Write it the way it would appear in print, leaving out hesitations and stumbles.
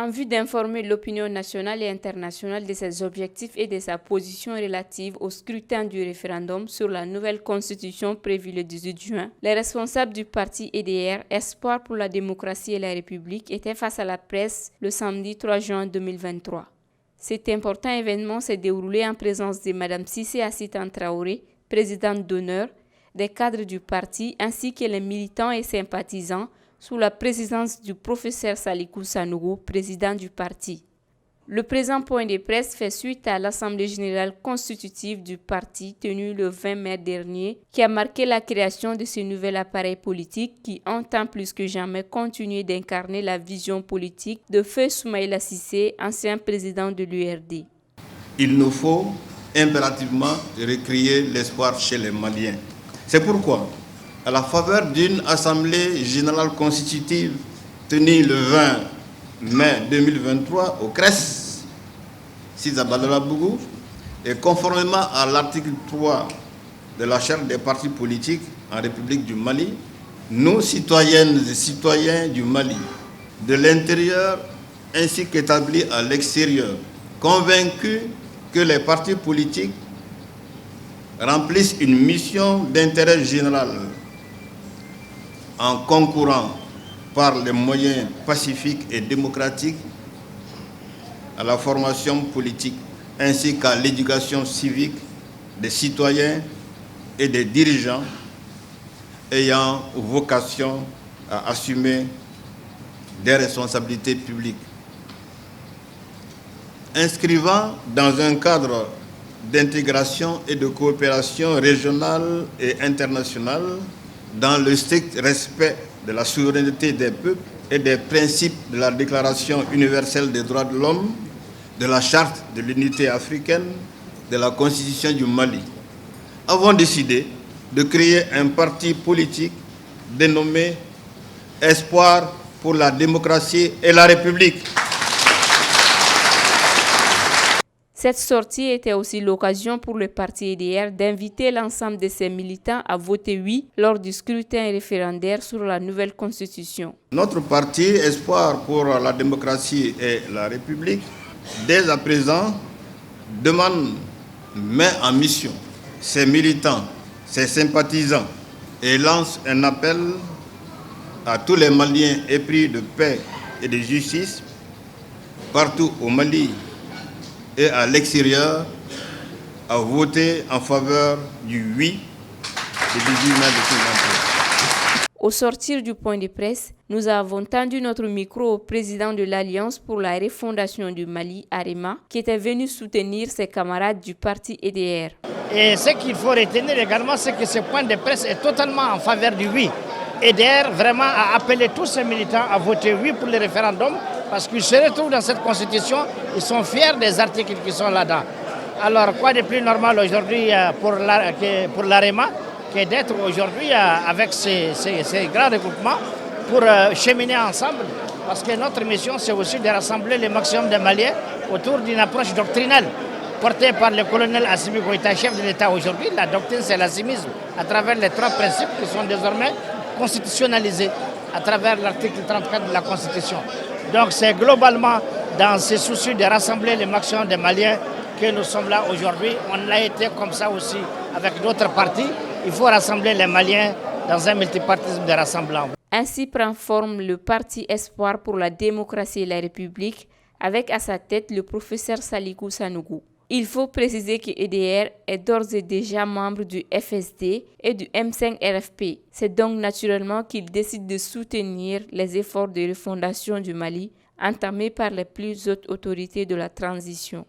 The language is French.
En vue d'informer l'opinion nationale et internationale de ses objectifs et de sa position relative au scrutin du référendum sur la nouvelle constitution prévue le 18 juin, les responsables du parti EDR, Espoir pour la démocratie et la République, étaient face à la presse le samedi 3 juin 2023. Cet important événement s'est déroulé en présence de Mme Cissé Assitan Traoré, présidente d'honneur, des cadres du parti ainsi que les militants et sympathisants sous la présidence du professeur Salikou Sanogo, président du parti. Le présent point de presse fait suite à l'Assemblée générale constitutive du parti tenue le 20 mai dernier, qui a marqué la création de ce nouvel appareil politique qui entend plus que jamais continuer d'incarner la vision politique de Feu Soumaïla Cissé, ancien président de l'URD. Il nous faut impérativement recréer l'espoir chez les Maliens. C'est pourquoi, à la faveur d'une assemblée générale constitutive tenue le 20 mai 2023 au CRES, 6 à Badalabougou, et conformément à l'article 3 de la Charte des partis politiques en République du Mali, nous, citoyennes et citoyens du Mali, de l'intérieur ainsi qu'établis à l'extérieur, convaincus que les partis politiques remplissent une mission d'intérêt général en concourant par les moyens pacifiques et démocratiques à la formation politique ainsi qu'à l'éducation civique des citoyens et des dirigeants ayant vocation à assumer des responsabilités publiques. Inscrivant dans un cadre d'intégration et de coopération régionale et internationale dans le strict respect de la souveraineté des peuples et des principes de la Déclaration universelle des droits de l'homme, de la Charte de l'unité africaine, de la Constitution du Mali, avons décidé de créer un parti politique dénommé Espoir pour la démocratie et la République. Cette sortie était aussi l'occasion pour le parti EDR d'inviter l'ensemble de ses militants à voter oui lors du scrutin référendaire sur la nouvelle constitution. Notre parti Espoir pour la démocratie et la République, dès à présent, demande, met en mission ses militants, ses sympathisants et lance un appel à tous les Maliens épris de paix et de justice, partout au Mali et à l'extérieur, à voter en faveur du oui le 18 mai 2023. Au sortir du point de presse, nous avons tendu notre micro au président de l'Alliance pour la refondation du Mali, Arema, qui était venu soutenir ses camarades du parti EDR. Et ce qu'il faut retenir également, c'est que ce point de presse est totalement en faveur du oui. EDR vraiment a appelé tous ses militants à voter oui pour le référendum parce qu'ils se retrouvent dans cette constitution, ils sont fiers des articles qui sont là-dedans. Alors quoi de plus normal aujourd'hui pour l'AREMA que d'être aujourd'hui avec ces grands regroupements pour cheminer ensemble, parce que notre mission c'est aussi de rassembler le maximum de Maliens autour d'une approche doctrinale portée par le colonel Assimi Goïta, chef de l'État aujourd'hui. La doctrine c'est l'assimisme à travers les 3 principes qui sont désormais constitutionnalisés à travers l'article 34 de la Constitution. Donc c'est globalement dans ce souci de rassembler le maximum de Maliens que nous sommes là aujourd'hui. On l'a été comme ça aussi avec d'autres partis. Il faut rassembler les Maliens dans un multipartisme de rassemblement. Ainsi prend forme le parti Espoir pour la démocratie et la République, avec à sa tête le professeur Salikou Sanogo. Il faut préciser que EDR est d'ores et déjà membre du FSD et du M5-RFP. C'est donc naturellement qu'il décide de soutenir les efforts de refondation du Mali entamés par les plus hautes autorités de la transition.